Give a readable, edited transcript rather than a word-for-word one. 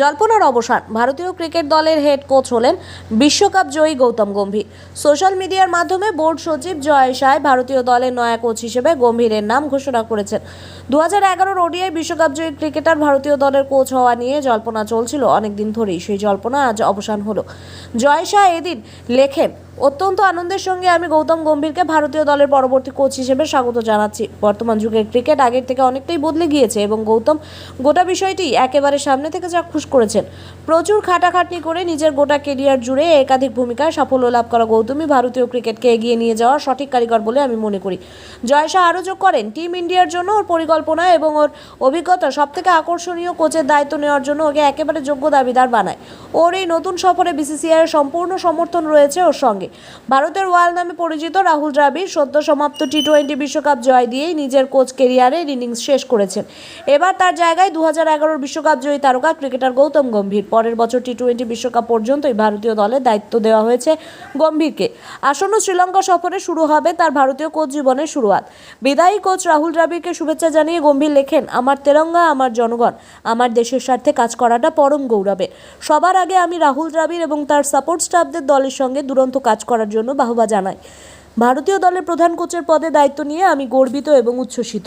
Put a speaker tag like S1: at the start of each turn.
S1: জল্পনার অবসান, ভারতীয় ক্রিকেট দলের হেড কোচ হলেন বিশ্বকাপ জয়ী গৌতম গম্ভীর। সোশ্যাল মিডিয়ার মাধ্যমে বোর্ড সচিব জয় শাহ ভারতীয় দলের নয়া কোচ হিসেবে গম্ভীরের নাম ঘোষণা করেছেন। 2011 ওডিআই বিশ্বকাপ জয়ী ক্রিকেটার ভারতীয় দলের কোচ হওয়া নিয়ে জল্পনা চলছিল অনেকদিন ধরেই। সেই জল্পনা আজ অবসান হলো। জয় শাহ এদিন লেখেন, অত্যন্ত আনন্দের সঙ্গে আমি গৌতম গম্ভীরকে ভারতীয় দলের পরবর্তী কোচ হিসেবে স্বাগত জানাচ্ছি। বর্তমান যুগের ক্রিকেট আগের থেকে অনেকটাই বদলে গিয়েছে এবং গৌতম গোটা বিষয়টি একেবারে সামনে থেকে চাক্ষুষ করেছেন। প্রচুর খাটাখাটনি করে নিজের গোটা কেরিয়ার জুড়ে একাধিক ভূমিকায় সাফল্য লাভ করা গৌতমই ভারতীয় ক্রিকেটকে এগিয়ে নিয়ে যাওয়ার সঠিক কারিগর বলে আমি মনে করি। জয় শাহ আরও যোগ করেন, টিম ইন্ডিয়ার জন্য ওর পরিকল্পনা এবং ওর অভিজ্ঞতা সবথেকে আকর্ষণীয় কোচের দায়িত্ব নেওয়ার জন্য ওকে একেবারে যোগ্য দাবিদার বানায়। ওর এই নতুন সফরে বিসিসিআইয়ের সম্পূর্ণ সমর্থন রয়েছে ওর সঙ্গে। ভারতের ওয়াল নামে পরিচিত রাহুল দ্রাবিড় সদ্য সমাপ্ত টি-20 বিশ্বকাপ জয় দিয়েই নিজের কোচ কেরিয়ারের ইনিংস শেষ করেছেন। এবার তার জায়গায় 2011 বিশ্বকাপ জয়ী তারকা ক্রিকেটার গৌতম গম্ভীর। পরের বছর টি-20 বিশ্বকাপ পর্যন্তই ভারতীয় দলের দায়িত্ব দেওয়া হয়েছে গম্ভীরকে। আসন্ন শ্রীলঙ্কা সফরে শুরু হবে তার ভারতীয় কোচ জীবনের শুরুয়াত। বিদায়ী কোচ রাহুল দ্রাবিড়কে শুভেচ্ছা জানিয়ে গম্ভীর লেখেন, আমার তেরঙ্গা, আমার জনগণ, আমার দেশের স্বার্থে কাজ করাটা পরম গৌরবের। সবার আগে আমি রাহুল দ্রাবিড় এবং তার সাপোর্ট স্টাফদের দলের সঙ্গে দুরন্ত কাজ করার জন্য বাহবা জানাই। ভারতীয় দলের প্রধান কোচের পদে দায়িত্ব নিয়ে আমি গর্বিত এবং উচ্ছ্বসিত।